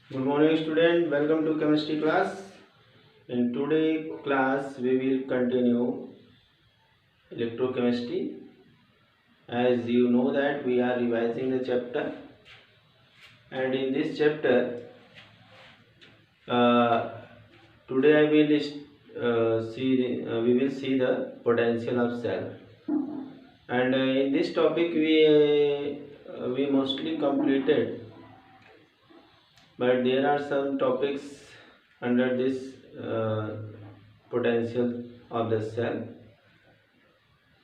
Good morning student, welcome to chemistry class. In today class we will continue electrochemistry. As you know that we are revising the chapter, and in this chapter uh, today we will see the potential of cell, and in this topic we mostly completed, but there are some topics under this potential of the cell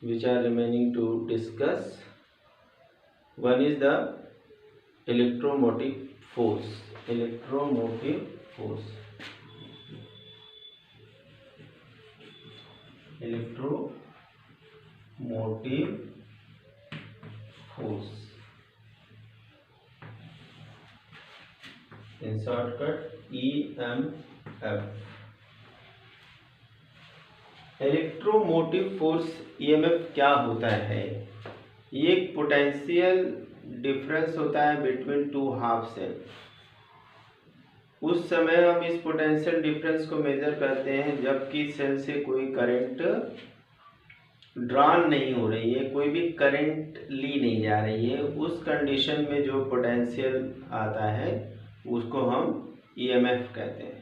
which are remaining to discuss. One is the electromotive force. Electromotive force. Electromotive force. In shortcut EMF. Electromotive force EMF क्या होता है? ये एक potential difference होता है between two half cell. उस समय हम इस पोटेंशियल डिफरेंस को मेजर करते हैं जबकि सेल से कोई करंट ड्रॉन नहीं हो रही है, कोई भी करंट ली नहीं जा रही है। उस कंडीशन में जो पोटेंशियल आता है उसको हम ईएमएफ कहते हैं।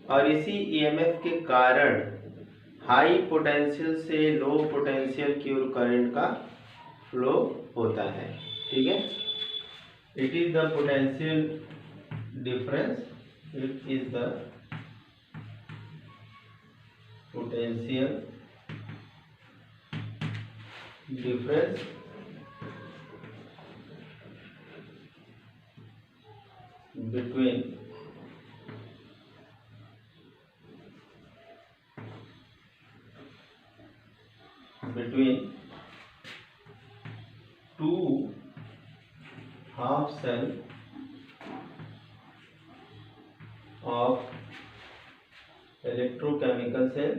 और इसी ईएमएफ के कारण हाई पोटेंशियल से लो पोटेंशियल की ओर करंट का फ्लो होता है। ठीक है, it is the potential difference. It is the potential difference between two half cell of electrochemical cell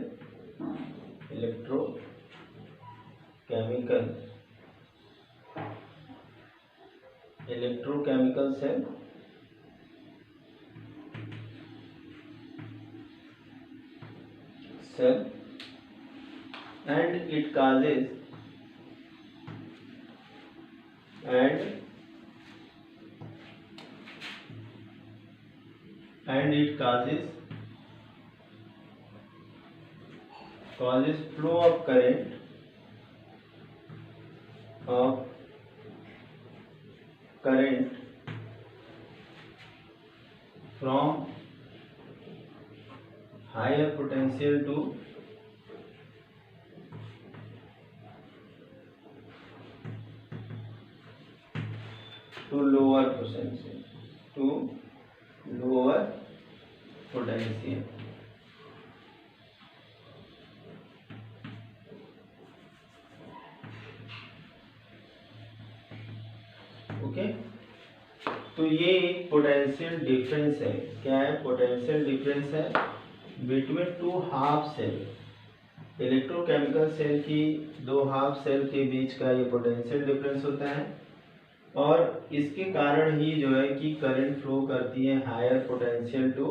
cell and it causes flow of current from higher potential to lower potential okay. तो ये एक potential difference है। क्या है? Potential difference है between two half cell. Electrochemical cell की दो half cell के बीच का ये पोटेंशियल डिफरेंस होता है, और इसके कारण ही जो है कि करंट फ्लो करती है higher potential to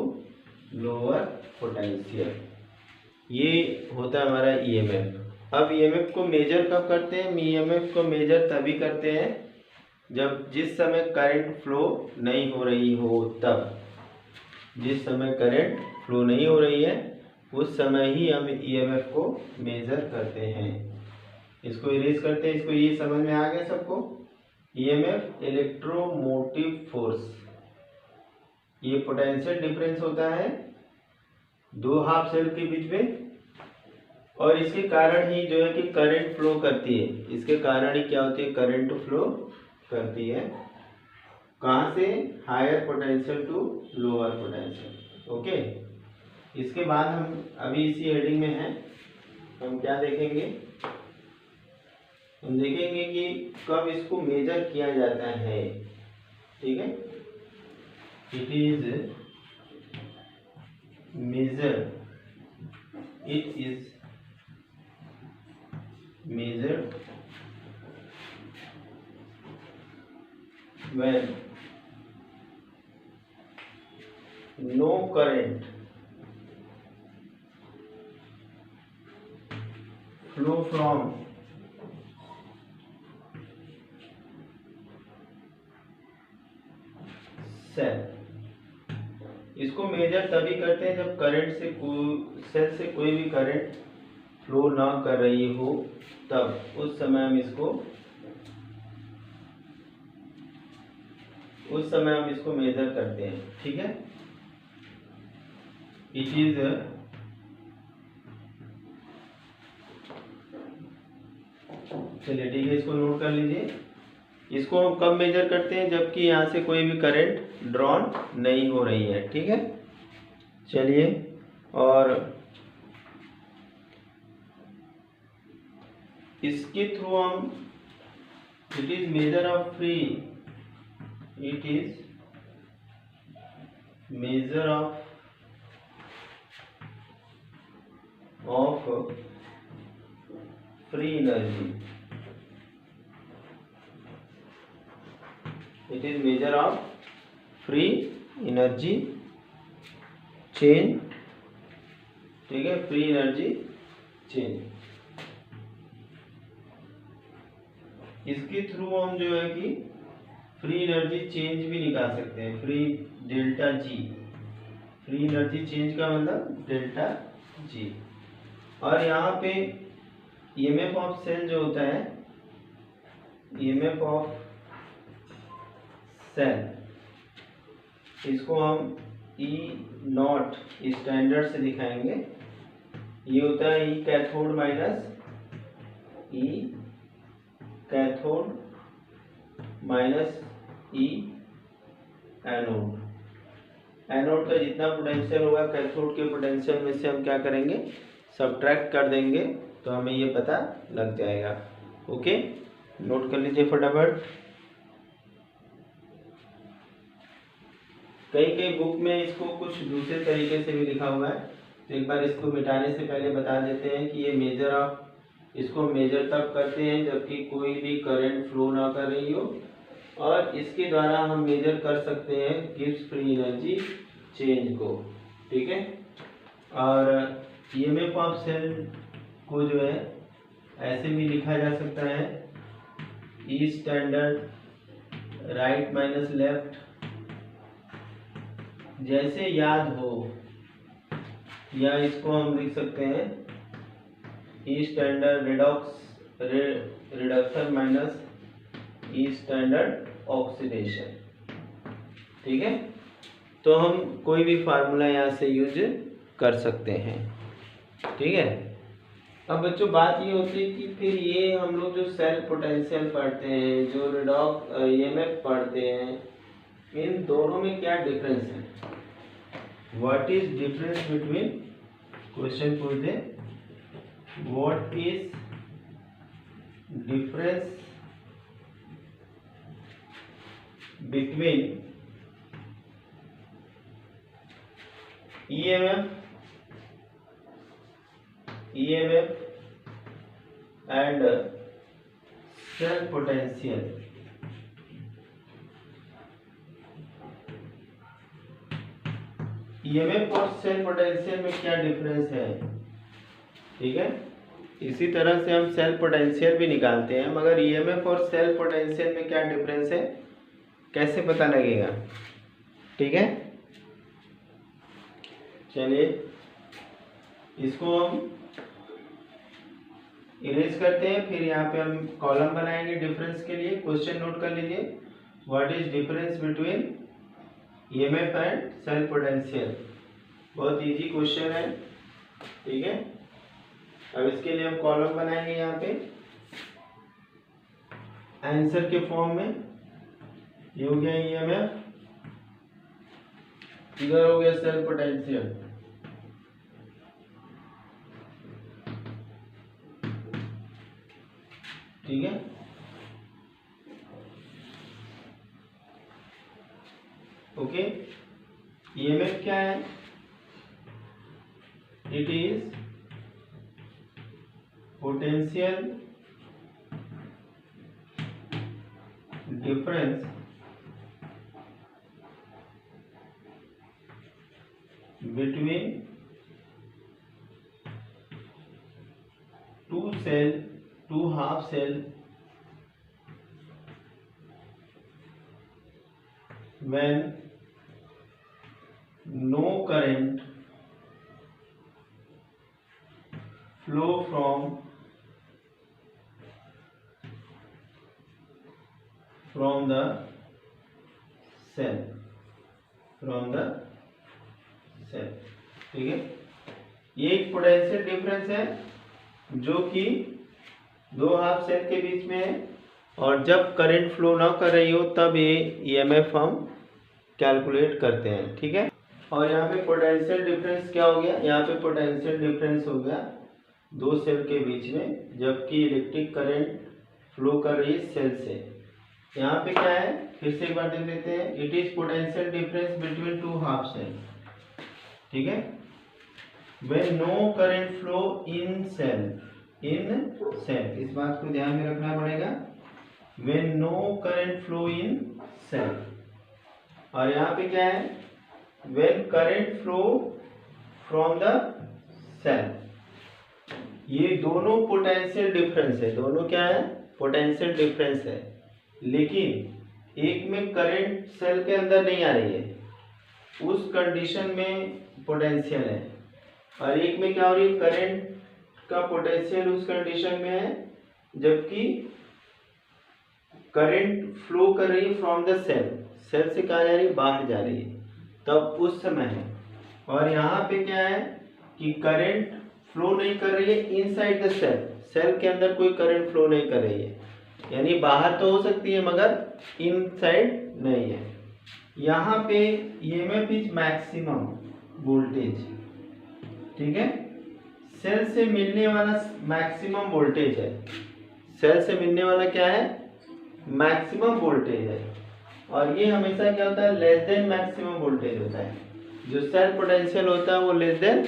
lower potential. ये होता है हमारा ईएमएफ। अब ईएमएफ को मेजर कब करते हैं? ईएमएफ को मेजर तभी करते हैं जब जिस समय करंट फ्लो नहीं हो रही हो, तब जिस समय करंट फ्लो नहीं हो रही है उस समय ही हम ईएमएफ को मेजर करते हैं। इसको इरेज करते हैं। इसको ये समझ में आ गया सबको? ईएमएफ इलेक्ट्रोमोटिव फोर्स, ये पोटेंशियल डिफरेंस होता है दो हाफ सेल के बीच में, और इसके कारण ही जो है कि करंट फ्लो करती है। इसके कारण ही क्या होती है? करंट फ्लो करती है। कहाँ से? Higher potential to lower potential. Okay. इसके बाद हम अभी इसी हेडिंग में हैं, हम क्या देखेंगे? हम देखेंगे कि कब इसको मेजर किया जाता है। ठीक है, it is measure, it is measured when no current flow from cell. इसको मेजर तभी करते हैं जब करंट से सेल से कोई भी करंट फ्लो ना कर रही हो, तब उस समय हम इसको मेजर करते हैं। ठीक है, इट इज चलिए ठीक है, इसको नोट कर लीजिए। इसको हम कब मेजर करते हैं, जबकि यहाँ से कोई भी करंट ड्रॉन नहीं हो रही है। ठीक है, चलिए, और इसके थ्रू हम it is measure of free, it is measure of free energy, it is measure of free energy change. ठीक है, फ्री एनर्जी चेंज। इसके थ्रू हम जो है कि फ्री एनर्जी चेंज भी निकाल सकते हैं, free delta G. Free energy change का मतलब डेल्टा जी। और यहाँ पे ईएमएफ ऑफ सेल जो होता है, ईएमएफ ऑफ सेल, इसको हम ई नॉट स्टैंडर्ड से दिखाएंगे। ये होता है E cathode minus E cathode minus E anode. Anode का जितना पोटेंशियल होगा कैथोड के पोटेंशियल में से हम क्या करेंगे, सब्ट्रैक्ट कर देंगे, तो हमें ये पता लग जाएगा। ओके, नोट कर लीजिए फटाफट। कई बुक में इसको कुछ दूसरे तरीके से भी लिखा हुआ है, तो एक बार इसको मिटाने से पहले बता देते हैं कि ये मेजर ऑफ, इसको मेजर तब करते हैं जबकि कोई भी करंट फ्लो ना कर रही हो, और इसके द्वारा हम मेजर कर सकते हैं गिब्स फ्री एनर्जी चेंज को। ठीक है, और ईएमएफ ऑफ सेल को जो है ऐसे भी लिखा जा सकता है, ई स्टैंडर्ड राइट माइनस लेफ्ट, जैसे याद हो, या इसको हम लिख सकते हैं ई स्टैंडर्ड रिडक्शन माइनस ई स्टैंडर्ड ऑक्सीडेशन। ठीक है, तो हम कोई भी फार्मूला यहाँ से यूज कर सकते हैं। ठीक है, अब बच्चों बात ये होती है कि फिर ये हम लोग जो सेल पोटेंशियल पढ़ते हैं, जो रिडॉक्स ईएमएफ पढ़ते हैं, इन दोनों में क्या डिफरेंस है? What is difference between, question पूछ दे, what is difference between EMF and cell potential? EMF और सेल पोटेंशियल में क्या डिफरेंस है? ठीक है, इसी तरह से हम सेल पोटेंशियल भी निकालते हैं, मगर EMF और सेल पोटेंशियल में क्या डिफरेंस है, कैसे पता लगेगा? ठीक है, चलिए इसको हम इरेज करते हैं, फिर यहाँ पे हम कॉलम बनाएंगे डिफरेंस के लिए। क्वेश्चन नोट कर लीजिए, what is difference between EMF and cell potential. बहुत इजी क्वेश्चन है। ठीक है, अब इसके लिए हम कॉलम बनाएंगे यहाँ पे आंसर के फॉर्म में। ये हो गया EMF, इधर हो गया सेल पोटेंशियल। ठीक है, ओके, EMF क्या है? It is potential difference between two half cell when no current flow from the cell ठीक है। ये एक पोटेंशियल डिफरेंस है जो कि दो हाफ सेल के बीच में है, और जब करंट फ्लो ना कर रही हो तब ये ईएमएफ हम कैलकुलेट करते हैं, ठीक है। और यहाँ पे पोटेंशियल डिफरेंस क्या हो गया, यहाँ पे पोटेंशियल डिफरेंस हो गया दो सेल के बीच में, जबकि इलेक्ट्रिक करंट फ्लो कर रही है सेल से। यहाँ पे क्या है, फिर से एक बार देख लेते हैं। It is potential difference between two half cell, ठीक है। When no current flow in cell, इस बात को ध्यान में रखना पड़ेगा। When no current flow in cell, और यहाँ पे क्या है, when current flow from the cell. ये दोनों पोटेंशियल डिफरेंस है, दोनों क्या है, पोटेंशियल डिफरेंस है, लेकिन एक में करंट सेल के अंदर नहीं आ रही है, उस कंडीशन में पोटेंशियल है, और एक में क्या हो रही है, करंट का पोटेंशियल उस कंडीशन में है जबकि करंट फ्लो कर रही है फ्रॉम द सेल से कहाँ जा रही है, बाहर जा रही है, तब उस समय है। और यहाँ पे क्या है कि करंट फ्लो नहीं कर रही है इनसाइड द सेल के अंदर कोई करंट फ्लो नहीं कर रही है, यानी बाहर तो हो सकती है मगर इनसाइड नहीं है। यहाँ पे ईएमएफ इज मैक्सिमम वोल्टेज, ठीक है, सेल से मिलने वाला मैक्सिमम वोल्टेज है, सेल से मिलने वाला क्या है, मैक्सिमम वोल्टेज है, और ये हमेशा क्या होता है, लेस देन मैक्सिमम वोल्टेज होता है। जो सेल पोटेंशियल होता है वो लेस देन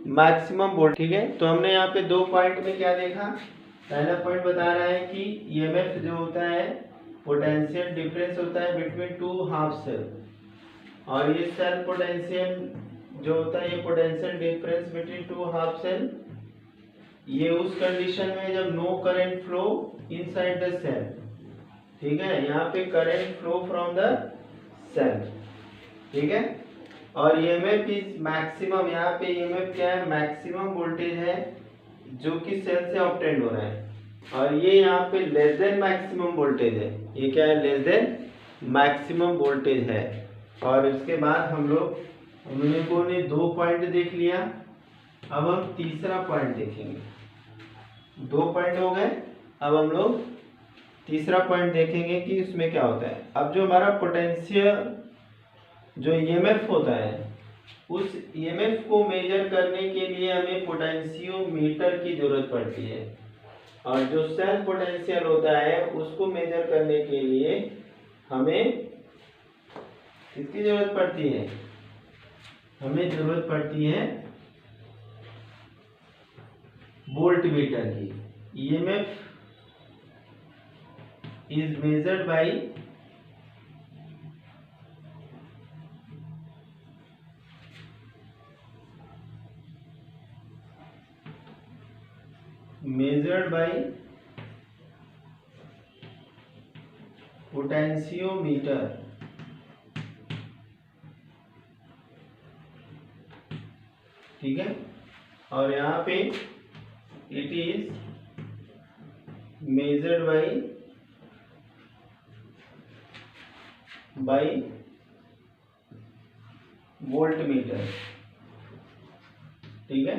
मैक्सिमम वोल्टेज, ठीक है। तो हमने यहाँ पे दो पॉइंट में क्या देखा, पहला पॉइंट बता रहा है कि ईएमएफ जो होता है पोटेंशियल डिफरेंस होता है बिटवीन टू हाफ सेल, और ये सेल पोटेंशियल जो होता है, ये potential difference between two half cell, ये उस कंडीशन में जब no current flow inside the cell, ठीक है। यहाँ पे current flow from the cell, ठीक है। और ईएमएफ इज मैक्सिमम, यहाँ पे ईएमएफ क्या है, मैक्सिमम वोल्टेज है जो कि सेल से ऑब्टेन हो रहा है, और ये यहाँ पे लेस देन मैक्सिमम वोल्टेज है, ये क्या है, लेस देन मैक्सिमम वोल्टेज है। और इसके बाद हम लोगों ने दो पॉइंट देख लिया, अब हम तीसरा पॉइंट देखेंगे। दो पॉइंट हो गए, अब हम लोग तीसरा पॉइंट देखेंगे कि इसमें क्या होता है। अब जो हमारा पोटेंशियल जो ईएमएफ होता है, उस ईएमएफ को मेजर करने के लिए हमें पोटेंशियोमीटर की जरूरत पड़ती है, और जो सेल पोटेंशियल होता है उसको मेजर करने के लिए हमें किसकी जरूरत पड़ती है, हमें जरूरत पड़ती है वोल्टमीटर की। EMF is measured by potentiometer, ठीक है। और यहाँ पे it is measured by voltmeter, ठीक है।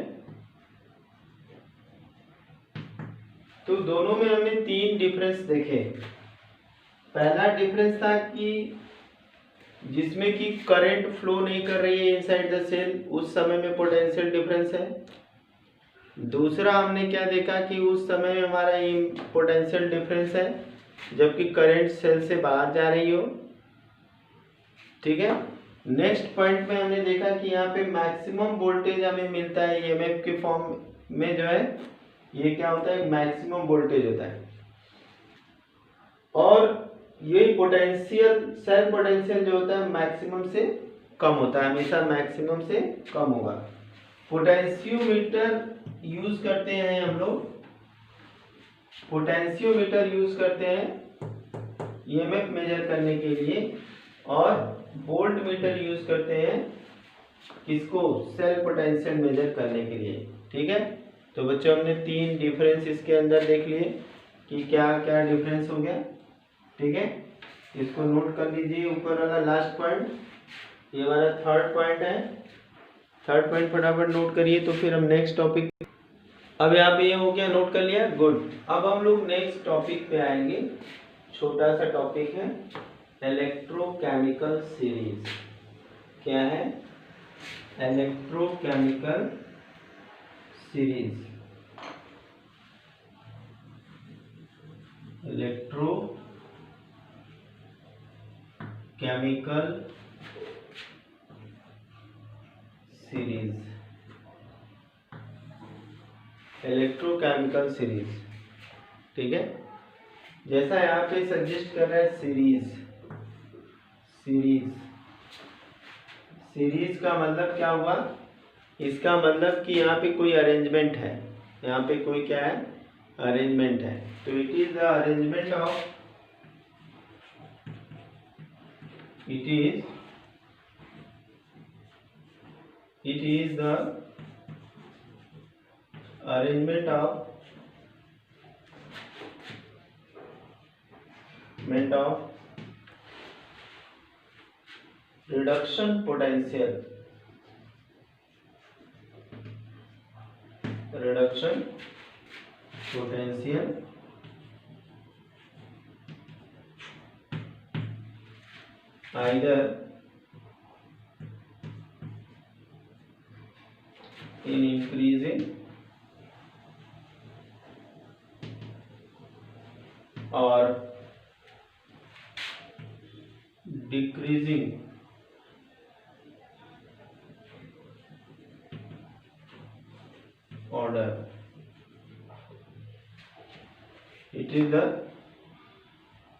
तो दोनों में हमने तीन डिफरेंस देखे। पहला डिफरेंस था कि जिसमें कि करंट फ्लो नहीं कर रही है इनसाइड द सेल, उस समय में पोटेंशियल डिफरेंस है। दूसरा हमने क्या देखा कि उस समय में हमारा ये पोटेंशियल डिफरेंस है जबकि करंट सेल से बाहर जा रही हो, ठीक है। नेक्स्ट पॉइंट में हमने देखा कि यहाँ पे मैक्सिमम वोल्टेज हमें मिलता है ईएमएफ के फॉर्म में, जो है ये क्या होता है, मैक्सिमम वोल्टेज होता है। और ये पोटेंशियल सेल पोटेंशियल जो होता है मैक्सिमम से कम होता है, हमेशा मैक्सिमम से कम होगा। पोटेंशियोमीटर यूज करते हैं हम लोग, पोटेंशियोमीटर यूज करते हैं ईएमएफ मेजर करने के लिए, और वोल्ट मीटर यूज करते हैं किसको, सेल पोटेंशियल मेजर करने के लिए। ठीक है, तो बच्चों हमने 3 डिफरेंस इसके अंदर देख लिए कि क्या क्या डिफरेंस हो गया। ठीक है, इसको नोट कर लीजिए। ऊपर वाला लास्ट पॉइंट, ये हमारा थर्ड पॉइंट है। थर्ड पॉइंट फटाफट नोट करिए, तो फिर हम नेक्स्ट टॉपिक। अब यहाँ पे ये हो गया, नोट कर लिया, गुड। अब हम लोग नेक्स्ट टॉपिक पे आएंगे। छोटा सा टॉपिक है इलेक्ट्रोकेमिकल सीरीज। क्या है, electrochemical series. Electrochemical series, electrochemical series. ठीक है, जैसा यहाँ पे सजेस्ट कर रहा है सीरीज, सीरीज, सीरीज का मतलब क्या हुआ, इसका मतलब कि यहाँ पे कोई अरेंजमेंट है, यहाँ पे कोई क्या है, अरेंजमेंट है। तो it is the arrangement of, it is the arrangement of reduction potential, either in increasing or decreasing order. It is the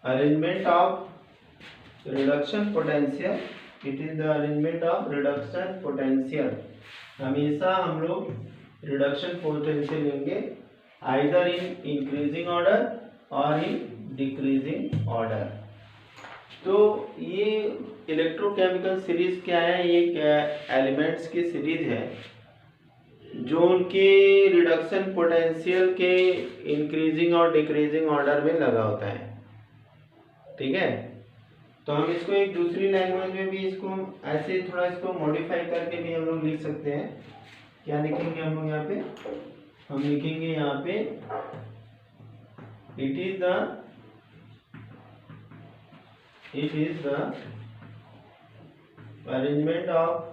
arrangement of reduction potential. It is the arrangement of reduction potential. हमेशा हम लोग reduction potential लेंगे either in increasing order और in decreasing order. तो ये electrochemical series क्या है, ये एलिमेंट्स की सीरीज है जो उनके रिडक्शन पोटेंशियल के इंक्रीजिंग और डिक्रीजिंग ऑर्डर में लगा होता है। ठीक है, तो हम इसको एक दूसरी लैंग्वेज में भी इसको ऐसे थोड़ा इसको मॉडिफाई करके भी हम लोग लिख सकते हैं। क्या लिखेंगे हम लोग यहाँ पे, हम लिखेंगे यहाँ पे it is the arrangement of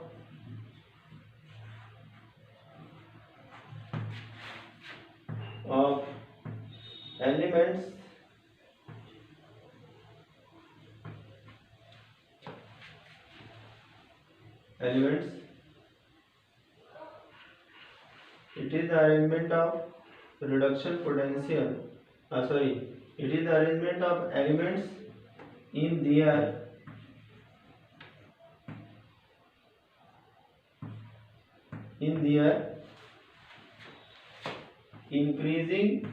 elements it is the arrangement of reduction potential, it is the arrangement of elements in their increasing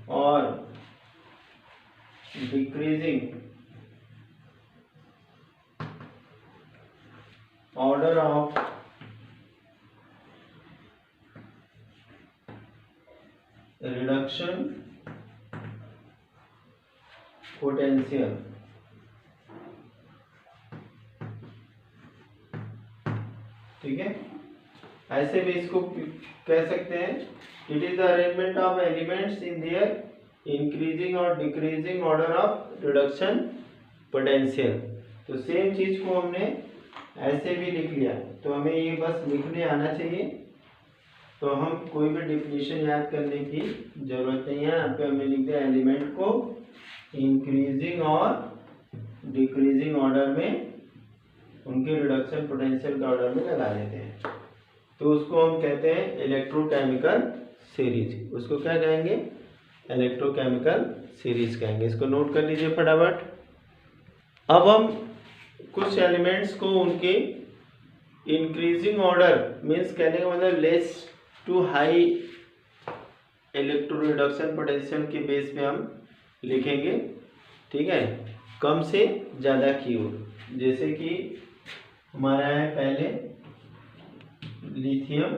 or decreasing order of reduction potential। ठीक है, ऐसे भी इसको कह सकते हैं, it is the arrangement of elements in their increasing और decreasing order of reduction potential. तो सेम चीज को हमने ऐसे भी लिख लिया, तो हमें ये बस लिखने आना चाहिए। तो हम कोई भी डिफिनीशन याद करने की जरूरत नहीं है, यहाँ पे हमें लिख दिया एलिमेंट को इंक्रीजिंग और डिक्रीजिंग ऑर्डर में उनके रिडक्शन पोटेंशियल के ऑर्डर में लगा देते हैं, तो उसको हम कहते हैं इलेक्ट्रोकेमिकल सीरीज, उसको क्या कहेंगे, इलेक्ट्रोकेमिकल सीरीज कहेंगे। इसको नोट कर लीजिए फटाफट। अब हम कुछ एलिमेंट्स को उनके इंक्रीजिंग ऑर्डर, मीन्स कहने का मतलब less to high electro reduction potential के बेस पे हम लिखेंगे, ठीक है, कम से ज़्यादा की ओर। जैसे कि हमारा है पहले lithium,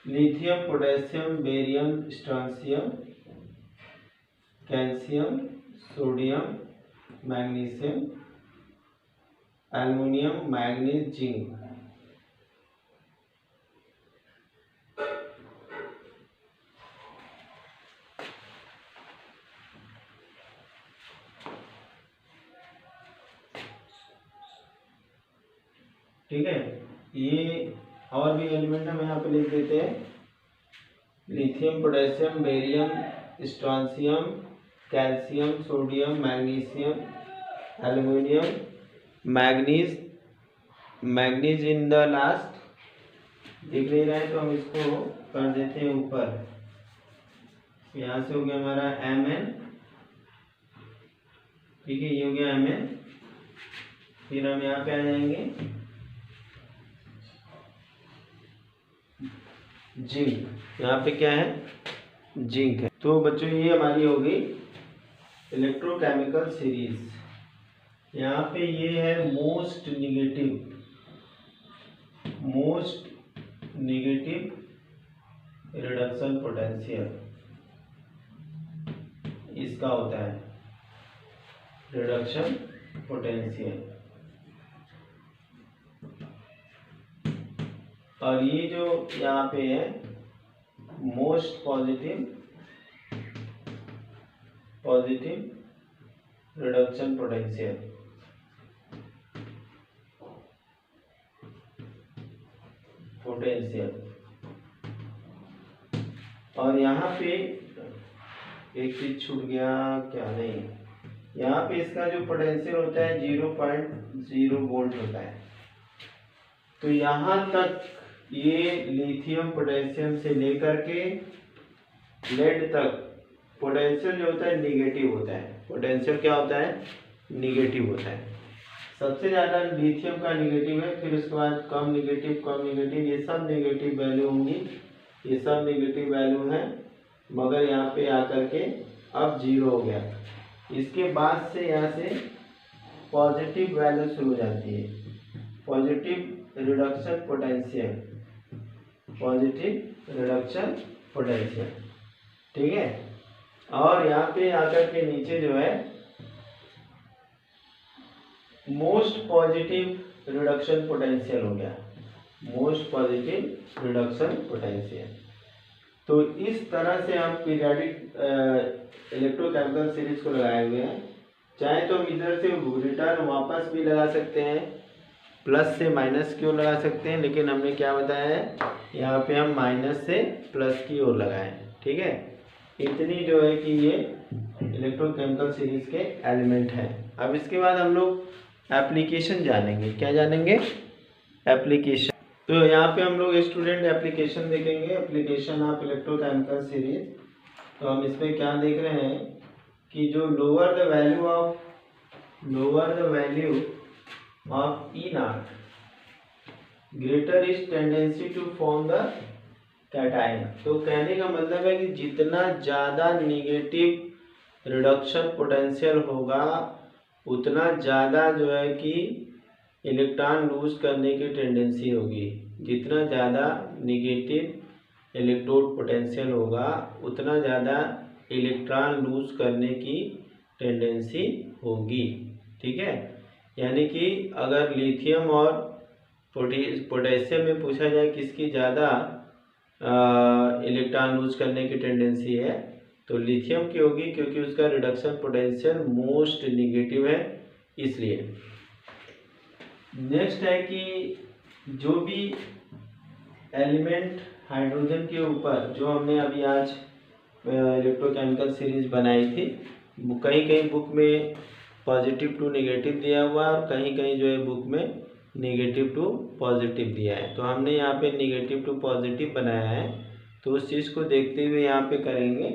lithium, potassium, barium, strontium, calcium, sodium, magnesium, aluminium, manganese, zinc. ठीक है, ये और भी एलिमेंट हम यहाँ पे लिख देते हैं। Lithium, potassium, barium, strontium, calcium, sodium, magnesium, aluminium, manganese, manganese in the last दिख नहीं रहा है तो हम इसको कर देते हैं ऊपर। यहाँ से हो गया हमारा Mn, ठीक है, ये हो गया Mn। फिर हम यहाँ पे आ जाएंगे जिंक, यहाँ पे क्या है, जिंक है। तो बच्चों ये हमारी हो गई इलेक्ट्रोकेमिकल सीरीज। यहाँ पे ये है मोस्ट निगेटिव रिडक्शन पोटेंशियल, इसका होता है रिडक्शन पोटेंशियल। और ये जो यहाँ पे है मोस्ट पॉजिटिव रिडक्शन पोटेंशियल। और यहाँ पे एक चीज छूट गया, क्या नहीं, यहाँ पे इसका जो पोटेंशियल होता है 0.0 वोल्ट होता है। तो यहाँ तक ये लिथियम पोटेशियम से लेकर के लेड तक पोटेंशियल जो होता है निगेटिव होता है। पोटेंशियल क्या होता है, निगेटिव होता है। सबसे ज़्यादा लिथियम का निगेटिव है, फिर उसके बाद कम निगेटिव, ये सब निगेटिव वैल्यू होंगी, ये सब निगेटिव वैल्यू है। मगर यहाँ पे आकर के अब 0 हो गया। इसके बाद से यहाँ से पॉजिटिव वैल्यू शुरू हो जाती है, पॉजिटिव रिडक्शन पोटेंशियल, ठीक है। और यहाँ पे आकर के नीचे जो है मोस्ट पॉजिटिव रिडक्शन पोटेंशियल हो गया, मोस्ट पॉजिटिव रिडक्शन पोटेंशियल। तो इस तरह से हम पीरियोडिक इलेक्ट्रोकेमिकल सीरीज को लगाए हुए हैं। चाहे तो हम इधर से रिटर्न वापस भी लगा सकते हैं, प्लस से माइनस की ओर लगा सकते हैं, लेकिन हमने क्या बताया है, यहाँ पे हम माइनस से प्लस की ओर लगाए, ठीक है। इतनी जो है कि ये इलेक्ट्रोकेमिकल सीरीज के एलिमेंट हैं। अब इसके बाद हम लोग एप्लीकेशन जानेंगे। क्या जानेंगे, एप्लीकेशन। तो यहाँ पे हम लोग स्टूडेंट एप्लीकेशन देखेंगे, एप्लीकेशन ऑफ इलेक्ट्रोकेमिकल सीरीज। तो हम इसमें क्या देख रहे हैं कि जो lower the value of E naught greater is tendency to form the cation. तो कहने का मतलब है कि जितना ज़्यादा निगेटिव रिडक्शन पोटेंशियल होगा उतना ज़्यादा जो है कि इलेक्ट्रॉन लूज करने की टेंडेंसी होगी। जितना ज़्यादा निगेटिव इलेक्ट्रोड पोटेंशियल होगा उतना ज़्यादा इलेक्ट्रॉन लूज करने की टेंडेंसी होगी, ठीक है। यानी कि अगर लिथियम और पोटेशियम में पूछा जाए किसकी ज़्यादा इलेक्ट्रॉन लूज करने की टेंडेंसी है, तो लिथियम की होगी क्योंकि उसका रिडक्शन पोटेंशियल मोस्ट निगेटिव है इसलिए। नेक्स्ट है कि जो भी एलिमेंट हाइड्रोजन के ऊपर जो हमने अभी आज इलेक्ट्रोकेमिकल सीरीज बनाई थी, कहीं कहीं बुक में पॉजिटिव टू नेगेटिव दिया हुआ है और कहीं कहीं जो है बुक में नेगेटिव टू पॉजिटिव दिया है। तो हमने यहाँ पे नेगेटिव टू पॉजिटिव बनाया है, तो उस चीज़ को देखते हुए यहाँ पे करेंगे।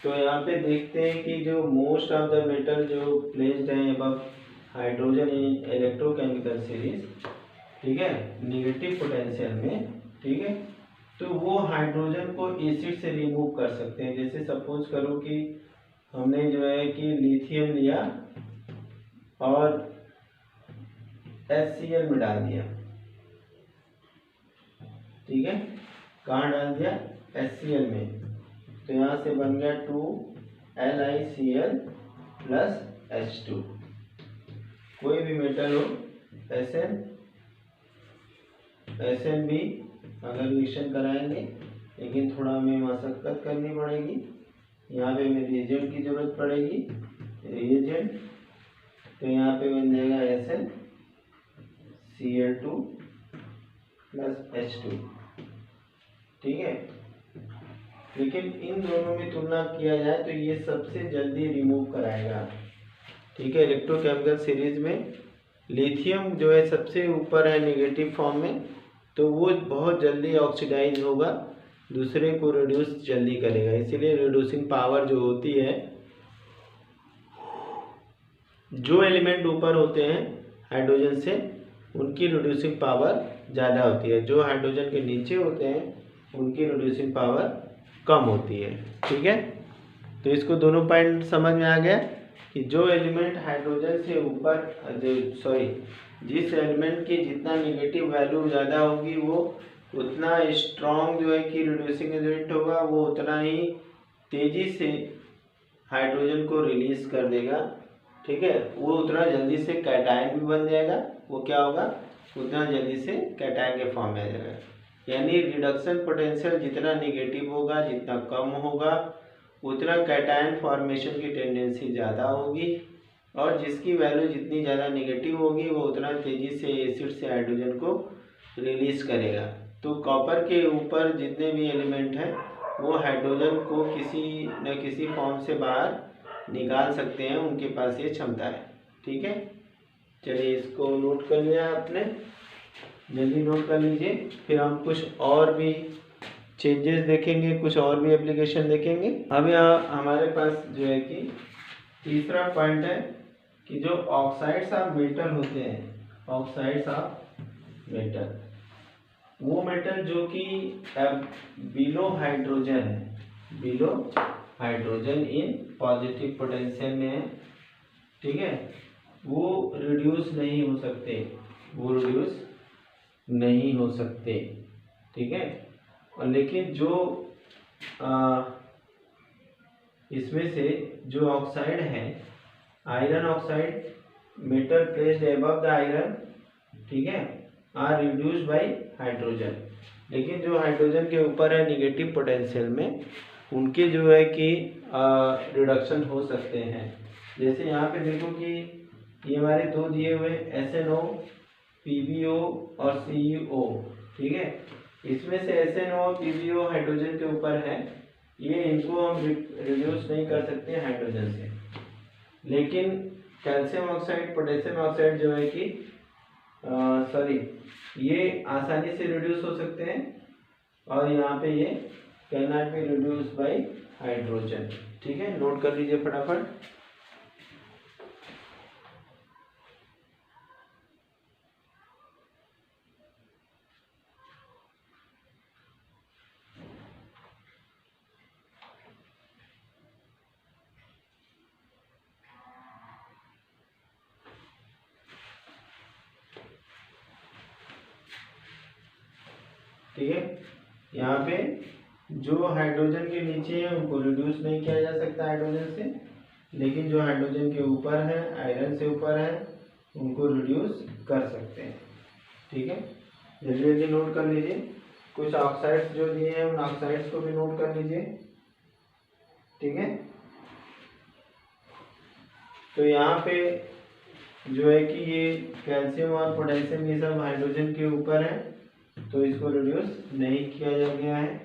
तो यहाँ पे देखते हैं कि जो मोस्ट ऑफ द मेटल जो प्लेस्ड है above hydrogen in electrochemical series, ठीक है, नेगेटिव पोटेंशियल में, ठीक है, तो वो हाइड्रोजन को एसिड से रिमूव कर सकते हैं। जैसे सपोज करो कि हमने जो है कि लिथियम लिया और HCl में डाल दिया, ठीक है, कहाँ डाल दिया, HCl में, तो यहाँ से बन गया 2LiCl प्लस H2। कोई भी मेटल हो, SN भी अगर रिएक्शन कराएंगे, लेकिन थोड़ा हमें मशक्कत करनी पड़ेगी, यहाँ पे हमें रिएजेंट की जरूरत पड़ेगी, रिएजेंट, तो यहाँ पे बन जाएगा SnCl2 प्लस H2, ठीक है। लेकिन इन दोनों में तुलना किया जाए तो ये सबसे जल्दी रिमूव कराएगा, ठीक है। इलेक्ट्रोकेमिकल सीरीज में लिथियम जो है सबसे ऊपर है नेगेटिव फॉर्म में, तो वो बहुत जल्दी ऑक्सीडाइज होगा, दूसरे को रिड्यूस जल्दी करेगा, इसीलिए रिड्यूसिंग पावर जो होती है, जो एलिमेंट ऊपर होते हैं हाइड्रोजन से उनकी रिड्यूसिंग पावर ज़्यादा होती है, जो हाइड्रोजन के नीचे होते हैं उनकी रिड्यूसिंग पावर कम होती है, ठीक है। तो इसको दोनों पॉइंट समझ में आ गया कि जो एलिमेंट हाइड्रोजन से ऊपर जिस एलिमेंट की जितना नेगेटिव वैल्यू ज़्यादा होगी वो उतना स्ट्रॉन्ग जो है कि रिड्यूसिंग एजेंट होगा, वो उतना ही तेज़ी से हाइड्रोजन को रिलीज कर देगा, ठीक है, वो उतना जल्दी से कैटायन भी बन जाएगा, वो क्या होगा, उतना जल्दी से कैटायन के फॉर्म में आ जाएगा। यानी रिडक्शन पोटेंशियल जितना नेगेटिव होगा, जितना कम होगा, उतना कैटायन फॉर्मेशन की टेंडेंसी ज़्यादा होगी, और जिसकी वैल्यू जितनी ज़्यादा नेगेटिव होगी वो उतना तेज़ी से एसिड से हाइड्रोजन को रिलीज करेगा। तो कॉपर के ऊपर जितने भी एलिमेंट हैं वो हाइड्रोजन को किसी न किसी फॉर्म से बाहर निकाल सकते हैं, उनके पास ये क्षमता है, ठीक है। चलिए इसको नोट कर लिया आपने, जल्दी नोट कर लीजिए, फिर हम कुछ और भी चेंजेस देखेंगे, कुछ और भी एप्लीकेशन देखेंगे। अब यहाँ हमारे पास जो है कि तीसरा पॉइंट है कि जो ऑक्साइड्स ऑफ मेटल होते हैं, ऑक्साइड्स ऑफ मेटल, वो मेटल जो कि बिलो हाइड्रोजन है, below hydrogen in positive potential में है, ठीक है, वो रिड्यूस नहीं हो सकते, वो रिड्यूस नहीं हो सकते, ठीक है। और लेकिन जो इसमें से जो ऑक्साइड है, iron oxide, metal placed above the iron, ठीक है, आर रिड्यूस्ड बाय हाइड्रोजन, लेकिन जो हाइड्रोजन के ऊपर है निगेटिव पोटेंशियल में, उनके जो है कि रिडक्शन हो सकते हैं। जैसे यहाँ पे देखो कि ये हमारे दो दिए हुए SNO, PbO और CuO, ठीक है, इसमें से SNO और PbO हाइड्रोजन के ऊपर है, ये इनको हम रिड्यूस नहीं कर सकते हाइड्रोजन से, लेकिन कैल्शियम ऑक्साइड, पोटेशियम ऑक्साइड जो है कि ये आसानी से रिड्यूस हो सकते हैं, और यहाँ पे ये can not be reduce by hydrogen, ठीक है, नोट कर लीजिए फटाफट। ठीक है, यहाँ पे जो हाइड्रोजन के नीचे है उनको रिड्यूस नहीं किया जा सकता हाइड्रोजन से, लेकिन जो हाइड्रोजन के ऊपर है, आयरन से ऊपर है, उनको रिड्यूस कर सकते हैं, ठीक है। जल्दी जल्दी नोट कर लीजिए। कुछ ऑक्साइड्स जो दिए हैं उन ऑक्साइड्स को भी नोट कर लीजिए, ठीक है। तो यहाँ पे जो है कि ये कैल्शियम और पोटेशियम ये सब हाइड्रोजन के ऊपर है, तो इसको रिड्यूस नहीं किया जा गया है।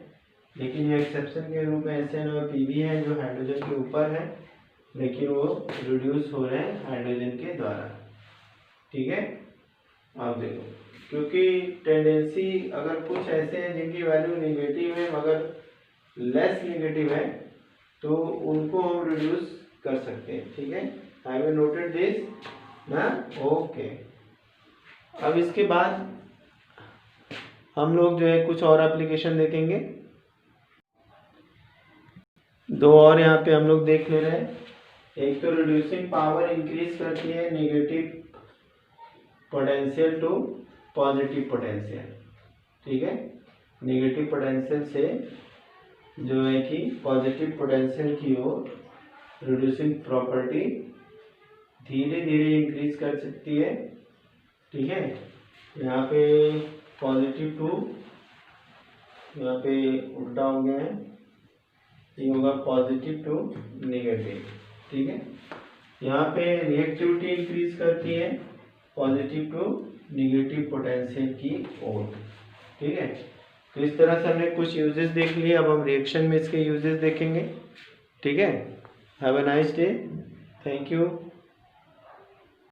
लेकिन ये एक्सेप्शन के रूप में एसएन और पीबी है जो हाइड्रोजन के ऊपर है, लेकिन वो रिड्यूस हो रहे हैं हाइड्रोजन के द्वारा, ठीक है। आप देखो, क्योंकि टेंडेंसी अगर कुछ ऐसे हैं जिनकी वैल्यू निगेटिव है मगर लेस निगेटिव है, तो उनको हम रिड्यूस कर सकते हैं, ठीक है। हैव यू नोटेड दिस ना? ओके। अब इसके बाद हम लोग जो है कुछ और एप्लीकेशन देखेंगे, दो और यहाँ पे हम लोग देख ले रहे हैं। एक तो रिड्यूसिंग पावर इंक्रीज करती है negative potential to positive potential, ठीक है। नेगेटिव पोटेंशियल से जो है कि पॉजिटिव पोटेंशियल की ओर रिड्यूसिंग प्रॉपर्टी धीरे धीरे इंक्रीज कर सकती है, ठीक है। यहाँ पे पॉजिटिव टू, यहाँ पे उल्टा हो गया है, ये होगा पॉजिटिव टू नेगेटिव, ठीक है। यहाँ पे रिएक्टिविटी इंक्रीज करती है पॉजिटिव टू नेगेटिव पोटेंशियल की ओर, ठीक है। तो इस तरह से हमने कुछ यूजेस देख लिए, अब हम रिएक्शन में इसके यूजेस देखेंगे, ठीक है। Have a nice day, thank you.